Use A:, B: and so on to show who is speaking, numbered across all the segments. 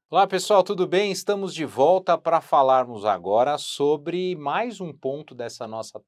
A: Olá pessoal, tudo bem? Estamos de volta para falarmos agora sobre mais um ponto dessa nossa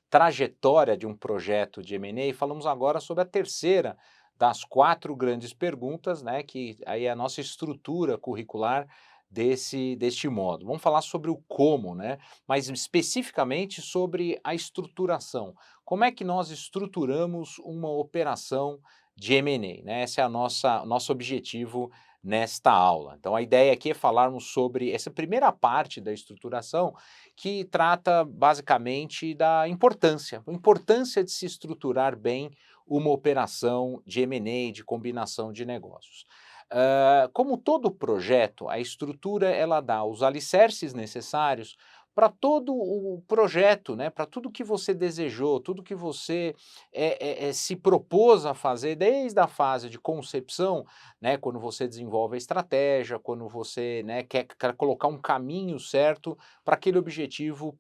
A: trajetória de um projeto de M&A. Falamos agora sobre a terceira das quatro grandes perguntas, né? Que aí é a nossa estrutura curricular deste modo. Vamos falar sobre o como, né? Mas especificamente sobre a estruturação. Como é que nós estruturamos uma operação de M&A, né? Esse é nosso objetivo nesta aula. Então a ideia aqui é falarmos sobre essa primeira parte da estruturação, que trata basicamente da importância, a importância de se estruturar bem uma operação de M&A, de combinação de negócios. Como todo projeto, a estrutura ela dá os alicerces necessários para todo o projeto, né, para tudo que você desejou, tudo que você se propôs a fazer desde a fase de concepção, né, quando você desenvolve a estratégia, quando você, né, quer colocar um caminho certo para aquele objetivo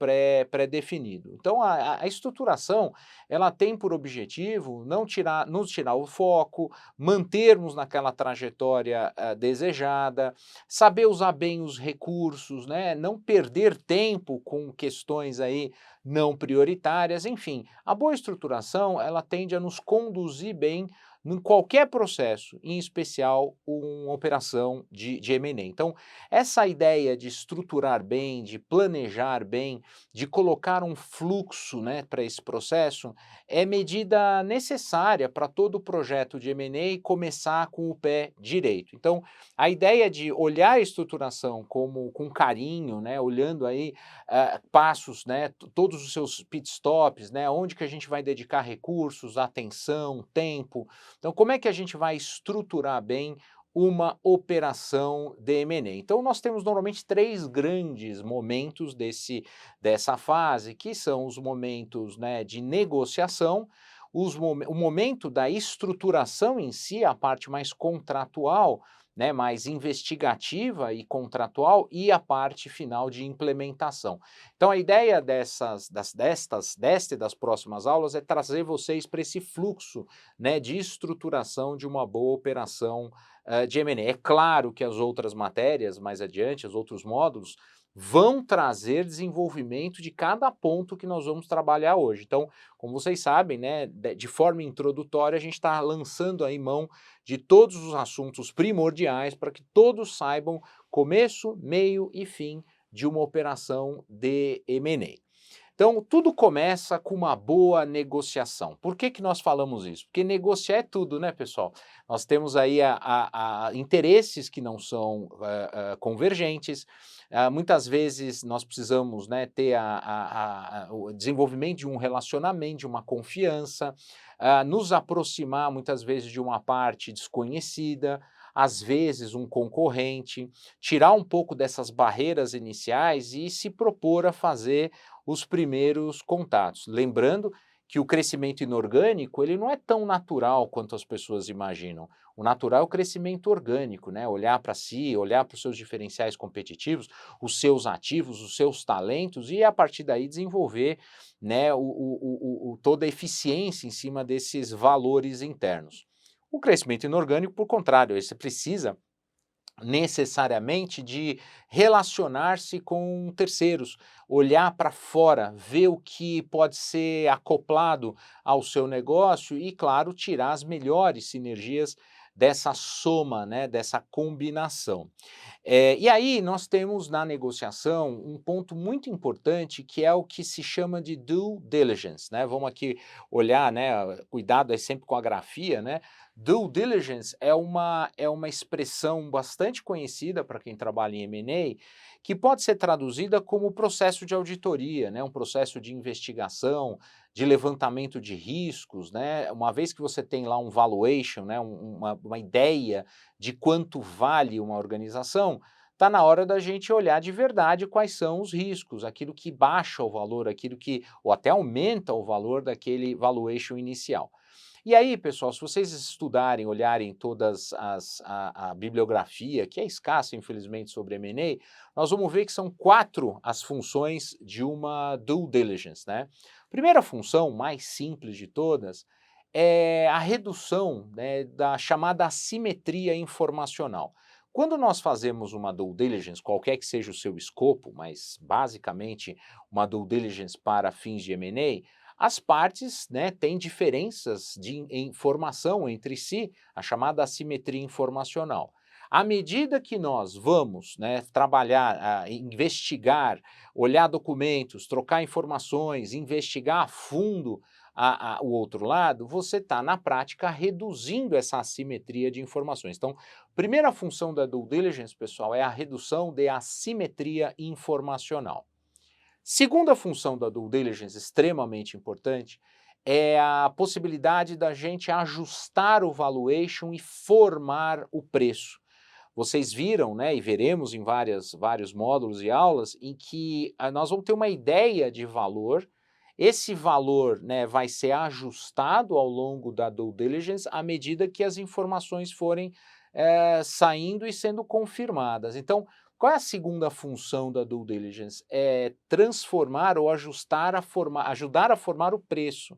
A: pré-definido. Então a estruturação, ela tem por objetivo não nos tirar o foco, mantermos naquela trajetória, desejada, saber usar bem os recursos, né, não perder tempo com questões aí não prioritárias, enfim. A boa estruturação, ela tende a nos conduzir bem em qualquer processo, em especial uma operação de M&A. Então, essa ideia de estruturar bem, de planejar bem, de colocar um fluxo, né, para esse processo, é medida necessária para todo projeto de M&A começar com o pé direito. Então, a ideia de olhar a estruturação como com carinho, né, olhando aí passos, né, todos os seus pit stops, né, onde que a gente vai dedicar recursos, atenção, tempo, então, como é que a gente vai estruturar bem uma operação de M&A? Então, nós temos normalmente três grandes momentos dessa fase, que são os momentos, né, de negociação, o momento da estruturação em si, a parte mais contratual, né, mais investigativa e contratual, e a parte final de implementação. Então a ideia desta e das próximas aulas é trazer vocês para esse fluxo, né, de estruturação de uma boa operação, de M&A. É claro que as outras matérias mais adiante, os outros módulos, vão trazer desenvolvimento de cada ponto que nós vamos trabalhar hoje. Então, como vocês sabem, né, de forma introdutória, a gente está lançando aí mão de todos os assuntos primordiais para que todos saibam começo, meio e fim de uma operação de M&A. Então, tudo começa com uma boa negociação. Por que que nós falamos isso? Porque negociar é tudo, né, pessoal? Nós temos aí interesses que não são convergentes. Muitas vezes nós precisamos, né, ter o desenvolvimento de um relacionamento, de uma confiança, nos aproximar muitas vezes de uma parte desconhecida, às vezes um concorrente, tirar um pouco dessas barreiras iniciais e se propor a fazer os primeiros contatos. Lembrando que o crescimento inorgânico, ele não é tão natural quanto as pessoas imaginam. O natural é o crescimento orgânico, né? Olhar para si, olhar para os seus diferenciais competitivos, os seus ativos, os seus talentos e a partir daí desenvolver, né, toda a eficiência em cima desses valores internos. O crescimento inorgânico, por contrário, você precisa necessariamente de relacionar-se com terceiros, olhar para fora, ver o que pode ser acoplado ao seu negócio e, claro, tirar as melhores sinergias dessa soma, né, dessa combinação. E aí nós temos na negociação um ponto muito importante que é o que se chama de due diligence, né? Vamos aqui olhar, né? Cuidado aí sempre com a grafia, né? Due diligence é uma expressão bastante conhecida para quem trabalha em M&A, que pode ser traduzida como processo de auditoria, né? Um processo de investigação, de levantamento de riscos, né? Uma vez que você tem lá um valuation, né? Uma ideia de quanto vale uma organização, está na hora da gente olhar de verdade quais são os riscos, aquilo que baixa o valor, aquilo que ou até aumenta o valor daquele valuation inicial. E aí, pessoal, se vocês estudarem, olharem todas a bibliografia, que é escassa, infelizmente, sobre M&A, nós vamos ver que são quatro as funções de uma due diligence, né? Primeira função, mais simples de todas, é a redução, né, da chamada assimetria informacional. Quando nós fazemos uma due diligence, qualquer que seja o seu escopo, mas basicamente uma due diligence para fins de M&A, as partes, né, têm diferenças de informação entre si, a chamada assimetria informacional. À medida que nós vamos, né, trabalhar, investigar, olhar documentos, trocar informações, investigar a fundo o outro lado, você está, na prática, reduzindo essa assimetria de informações. Então, primeira função da due diligence, pessoal, é a redução de assimetria informacional. Segunda função da due diligence, extremamente importante, é a possibilidade da gente ajustar o valuation e formar o preço. Vocês viram, né, e veremos em vários módulos e aulas, em que nós vamos ter uma ideia de valor, esse valor, né, vai ser ajustado ao longo da due diligence à medida que as informações forem saindo e sendo confirmadas. Então, qual é a segunda função da due diligence? É transformar ou ajudar a formar o preço.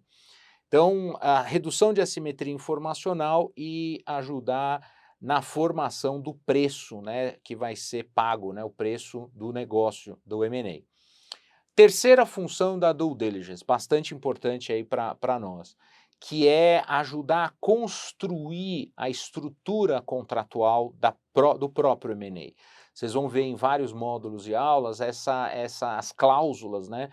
A: Então, a redução de assimetria informacional e ajudar na formação do preço, né, que vai ser pago, né, o preço do negócio, do M&A. Terceira função da due diligence, bastante importante aí para nós, que é ajudar a construir a estrutura contratual do próprio M&A. Vocês vão ver em vários módulos e aulas as cláusulas, né?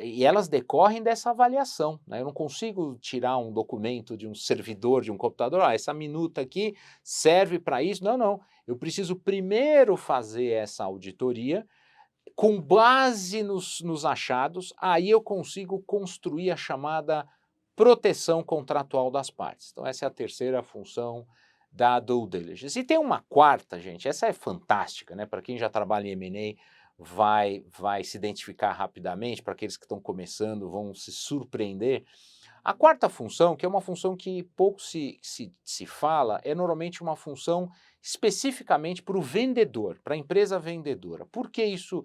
A: E elas decorrem dessa avaliação, né? Eu não consigo tirar um documento de um servidor, de um computador, essa minuta aqui serve para isso. Não, não. Eu preciso primeiro fazer essa auditoria, com base nos achados, aí eu consigo construir a chamada proteção contratual das partes. Então essa é a terceira função da due diligence. E tem uma quarta, gente, essa é fantástica, né? Para quem já trabalha em M&A vai se identificar rapidamente, para aqueles que estão começando vão se surpreender. A quarta função, que é uma função que pouco se fala, é normalmente uma função especificamente para o vendedor, para a empresa vendedora. Por que isso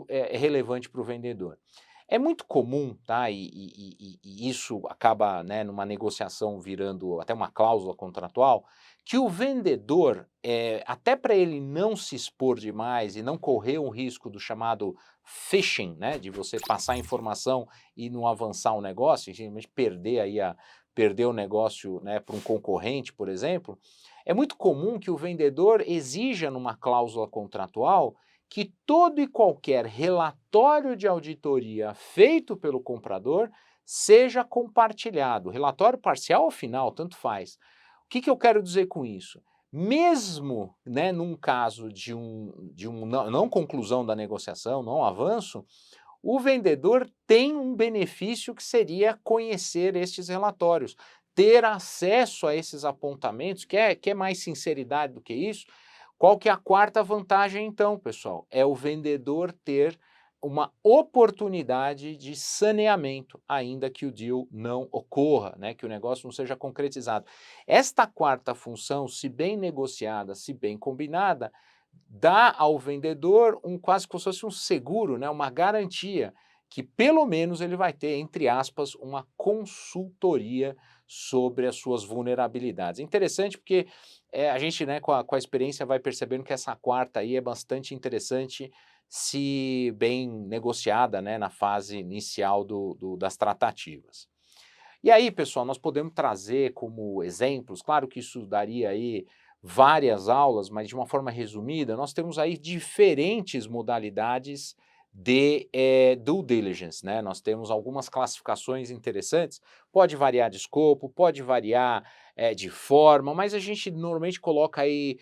A: é relevante para o vendedor? É muito comum, tá? E isso acaba, né, numa negociação virando até uma cláusula contratual, que o vendedor, até para ele não se expor demais e não correr um risco do chamado phishing, né, de você passar informação e não avançar o negócio, e simplesmente perder o negócio, né, para um concorrente, por exemplo, é muito comum que o vendedor exija numa cláusula contratual que todo e qualquer relatório de auditoria feito pelo comprador seja compartilhado, relatório parcial ou final, tanto faz. O que eu quero dizer com isso? Mesmo, né, num caso de não conclusão da negociação, não avanço, o vendedor tem um benefício que seria conhecer estes relatórios, ter acesso a esses apontamentos. Quer mais sinceridade do que isso? Qual que é a quarta vantagem então, pessoal? É o vendedor ter uma oportunidade de saneamento, ainda que o deal não ocorra, né, que o negócio não seja concretizado. Esta quarta função, se bem negociada, se bem combinada, dá ao vendedor quase como se fosse um seguro, né, uma garantia que pelo menos ele vai ter, entre aspas, uma consultoria sobre as suas vulnerabilidades. É interessante porque a gente, né, com a experiência vai percebendo que essa quarta aí é bastante interessante se bem negociada, né, na fase inicial das tratativas. E aí, pessoal, nós podemos trazer como exemplos, claro que isso daria aí várias aulas, mas de uma forma resumida, nós temos aí diferentes modalidades de due diligence, né? Nós temos algumas classificações interessantes, pode variar de escopo, pode variar de forma, mas a gente normalmente coloca aí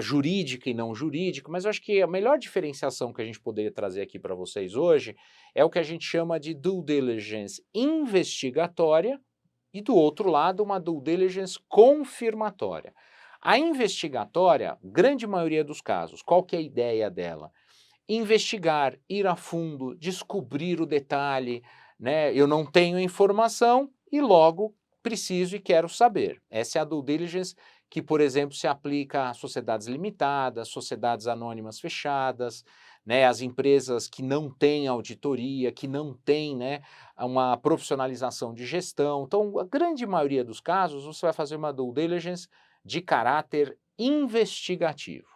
A: jurídica e não jurídica, mas eu acho que a melhor diferenciação que a gente poderia trazer aqui para vocês hoje é o que a gente chama de due diligence investigatória e, do outro lado, uma due diligence confirmatória. A investigatória, grande maioria dos casos, qual que é a ideia dela? Investigar, ir a fundo, descobrir o detalhe, né? Eu não tenho informação e logo preciso e quero saber. Essa é a due diligence que, por exemplo, se aplica a sociedades limitadas, sociedades anônimas fechadas, né, as empresas que não têm auditoria, que não têm, né, uma profissionalização de gestão. Então, a grande maioria dos casos, você vai fazer uma due diligence de caráter investigativo.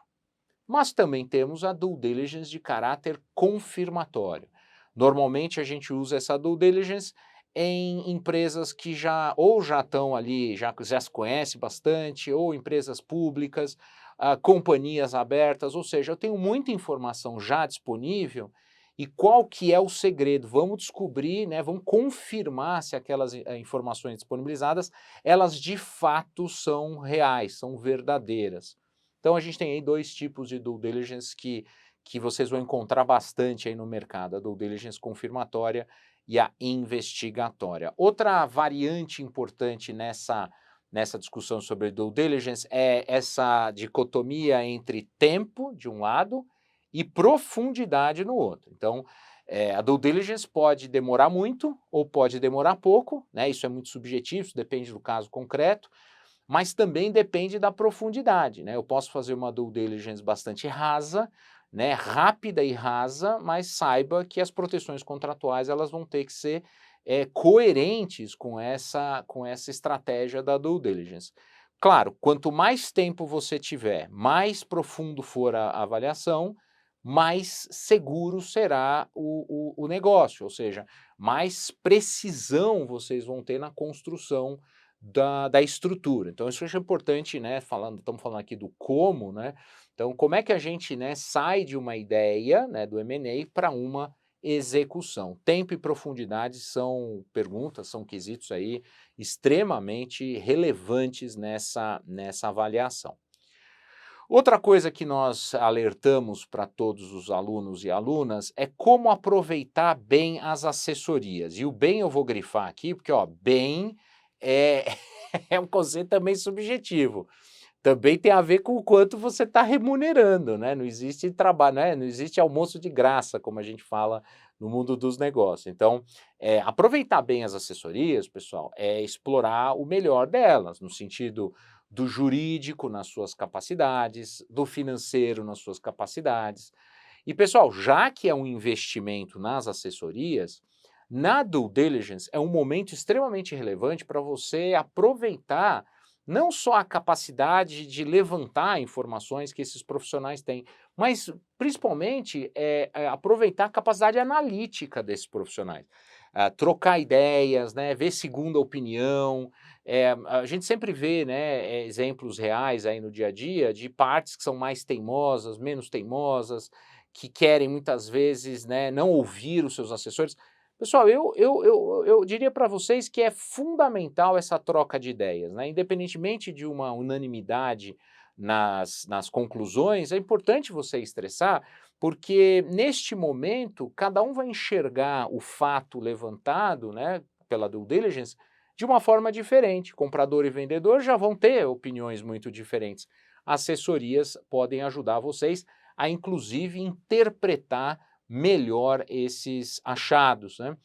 A: mas também temos a due diligence de caráter confirmatório. Normalmente a gente usa essa due diligence em empresas que já estão ali, já se conhece bastante, ou empresas públicas, companhias abertas, ou seja, eu tenho muita informação já disponível e qual que é o segredo? Vamos descobrir, né, vamos confirmar se aquelas informações disponibilizadas, elas de fato são reais, são verdadeiras. Então a gente tem aí dois tipos de due diligence que vocês vão encontrar bastante aí no mercado, a due diligence confirmatória e a investigatória. Outra variante importante nessa discussão sobre due diligence é essa dicotomia entre tempo, de um lado, e profundidade no outro. Então, a due diligence pode demorar muito ou pode demorar pouco, né? Isso é muito subjetivo, isso depende do caso concreto, mas também depende da profundidade, né? Eu posso fazer uma due diligence bastante rasa, né, rápida e rasa, mas saiba que as proteções contratuais elas vão ter que ser coerentes com essa estratégia da due diligence. Claro, quanto mais tempo você tiver, mais profundo for a avaliação, mais seguro será o negócio, ou seja, mais precisão vocês vão ter na construção da estrutura. Então isso é importante, né, estamos falando aqui do como, né, então como é que a gente, né, sai de uma ideia, né, do M&A para uma execução. Tempo e profundidade são perguntas, são quesitos aí extremamente relevantes nessa avaliação. Outra coisa que nós alertamos para todos os alunos e alunas é como aproveitar bem as assessorias. E o bem eu vou grifar aqui, porque ó, bem é, é um conceito também subjetivo. Também tem a ver com o quanto você está remunerando, né? Não existe trabalho, né? Não existe almoço de graça, como a gente fala no mundo dos negócios. Então, aproveitar bem as assessorias, pessoal, é explorar o melhor delas, no sentido do jurídico nas suas capacidades, do financeiro nas suas capacidades. E, pessoal, já que é um investimento nas assessorias, na due diligence é um momento extremamente relevante para você aproveitar não só a capacidade de levantar informações que esses profissionais têm, mas principalmente aproveitar a capacidade analítica desses profissionais. Trocar ideias, né, ver segunda opinião. A gente sempre vê, né, exemplos reais aí no dia a dia de partes que são mais teimosas, menos teimosas, que querem muitas vezes, né, não ouvir os seus assessores. Pessoal, eu diria para vocês que é fundamental essa troca de ideias, né? Independentemente de uma unanimidade nas conclusões, é importante você estressar, porque neste momento cada um vai enxergar o fato levantado, né, pela due diligence de uma forma diferente. Comprador e vendedor já vão ter opiniões muito diferentes. Assessorias podem ajudar vocês a, inclusive, interpretar melhor esses achados, né?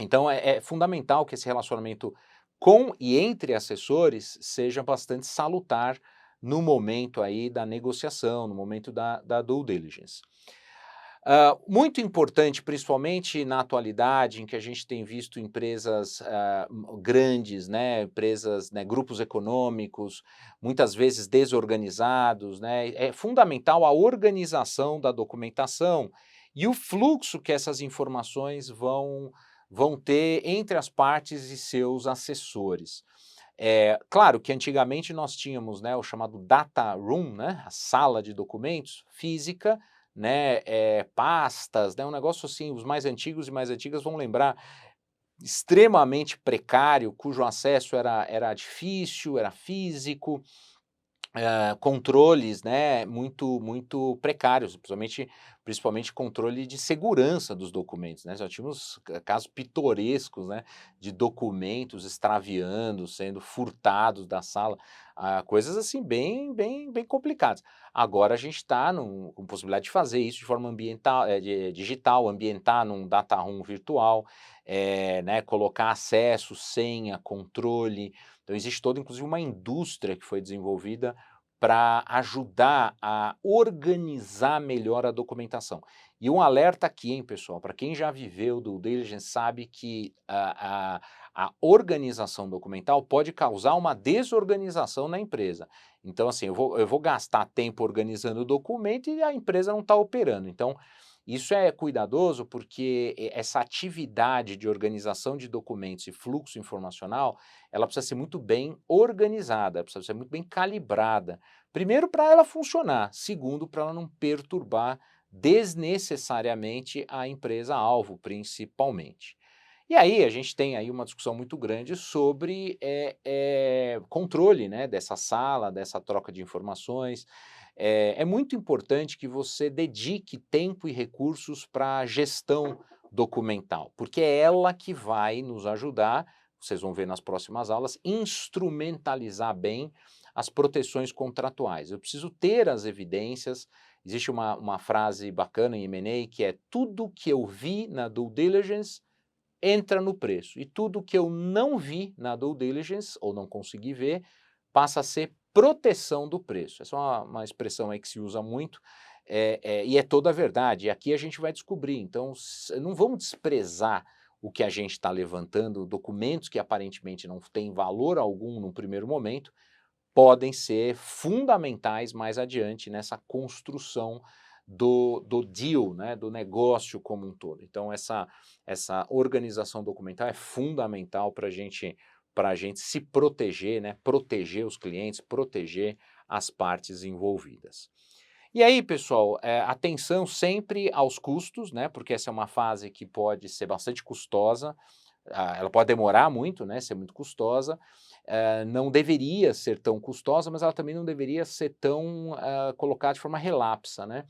A: Então é fundamental que esse relacionamento com e entre assessores seja bastante salutar no momento aí da negociação, no momento da due diligence. Muito importante, principalmente na atualidade, em que a gente tem visto empresas grandes, né, empresas, né, grupos econômicos, muitas vezes desorganizados, né, é fundamental a organização da documentação e o fluxo que essas informações vão ter entre as partes e seus assessores. Claro que antigamente nós tínhamos, né, o chamado data room, né, a sala de documentos física, né, pastas, né, um negócio assim, os mais antigos e mais antigas vão lembrar, extremamente precário, cujo acesso era difícil, era físico, controles, né, muito precários, principalmente controle de segurança dos documentos, né, já tínhamos casos pitorescos, né, de documentos extraviando, sendo furtados da sala, coisas assim bem complicadas. Agora a gente está com possibilidade de fazer isso de forma digital, ambientar num data room virtual, né, colocar acesso, senha, controle. Então existe toda inclusive uma indústria que foi desenvolvida para ajudar a organizar melhor a documentação. E um alerta aqui, hein, pessoal, para quem já viveu due diligence sabe que A organização documental pode causar uma desorganização na empresa. Então, assim, eu vou gastar tempo organizando o documento e a empresa não está operando. Então, isso é cuidadoso porque essa atividade de organização de documentos e fluxo informacional, ela precisa ser muito bem organizada, precisa ser muito bem calibrada. Primeiro, para ela funcionar. Segundo, para ela não perturbar desnecessariamente a empresa-alvo, principalmente. E aí a gente tem aí uma discussão muito grande sobre controle, né, dessa sala, dessa troca de informações. É muito importante que você dedique tempo e recursos para a gestão documental, porque é ela que vai nos ajudar, vocês vão ver nas próximas aulas, instrumentalizar bem as proteções contratuais. Eu preciso ter as evidências. Existe uma frase bacana em M&A que é: tudo que eu vi na due diligence entra no preço, e tudo que eu não vi na due diligence, ou não consegui ver, passa a ser proteção do preço. Essa é uma expressão aí que se usa muito, e é toda a verdade, e aqui a gente vai descobrir. Então, não vamos desprezar o que a gente está levantando, documentos que aparentemente não têm valor algum no primeiro momento, podem ser fundamentais mais adiante nessa construção do deal, né, do negócio como um todo. Então essa organização documental é fundamental para a gente se proteger, né, proteger os clientes, proteger as partes envolvidas. E aí, pessoal, atenção sempre aos custos, né, porque essa é uma fase que pode ser bastante custosa. Ela pode demorar muito, né, ser muito custosa, não deveria ser tão custosa, mas ela também não deveria ser tão colocada de forma relapsa, né.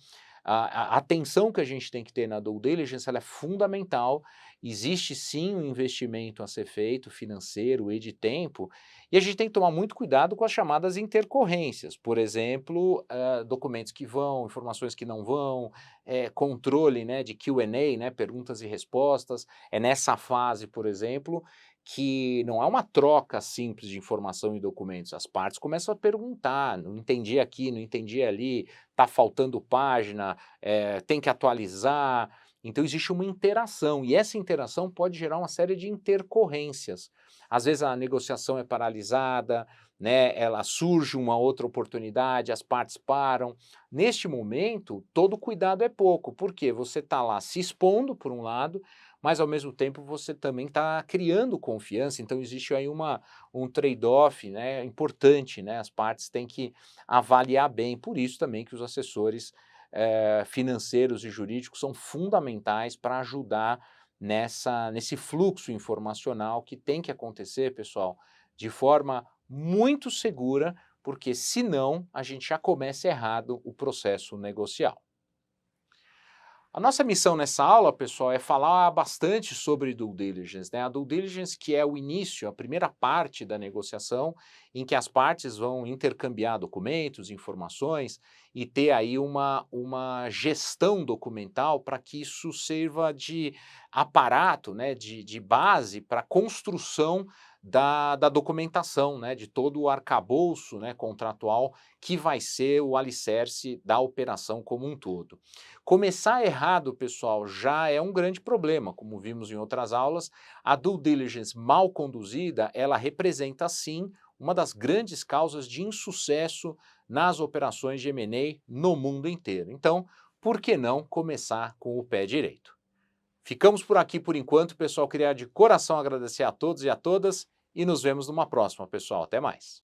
A: A atenção que a gente tem que ter na due diligence, ela é fundamental. Existe sim um investimento a ser feito, financeiro e de tempo, e a gente tem que tomar muito cuidado com as chamadas intercorrências. Por exemplo, documentos que vão, informações que não vão, controle, né, de Q&A, né, perguntas e respostas. É nessa fase, por exemplo, que não é uma troca simples de informação e documentos. As partes começam a perguntar: não entendi aqui, não entendi ali, está faltando página, tem que atualizar. Então existe uma interação, e essa interação pode gerar uma série de intercorrências. Às vezes a negociação é paralisada, né, ela surge uma outra oportunidade, as partes param. Neste momento, todo cuidado é pouco, porque você está lá se expondo, por um lado, mas ao mesmo tempo você também está criando confiança. Então existe aí um trade-off, né, importante, né, as partes têm que avaliar bem. Por isso também que os assessores financeiros e jurídicos são fundamentais para ajudar nesse fluxo informacional que tem que acontecer, pessoal, de forma muito segura, porque senão a gente já começa errado o processo negocial. A nossa missão nessa aula, pessoal, é falar bastante sobre due diligence, né? A due diligence, que é o início, a primeira parte da negociação, em que as partes vão intercambiar documentos, informações e ter aí uma gestão documental para que isso sirva de aparato, né, de base para a construção da documentação, né, de todo o arcabouço, né, contratual que vai ser o alicerce da operação como um todo. Começar errado, pessoal, já é um grande problema, como vimos em outras aulas. A due diligence mal conduzida, ela representa sim uma das grandes causas de insucesso nas operações de M&A no mundo inteiro. Então, por que não começar com o pé direito? Ficamos por aqui por enquanto, pessoal. Queria de coração agradecer a todos e a todas e nos vemos numa próxima, pessoal. Até mais.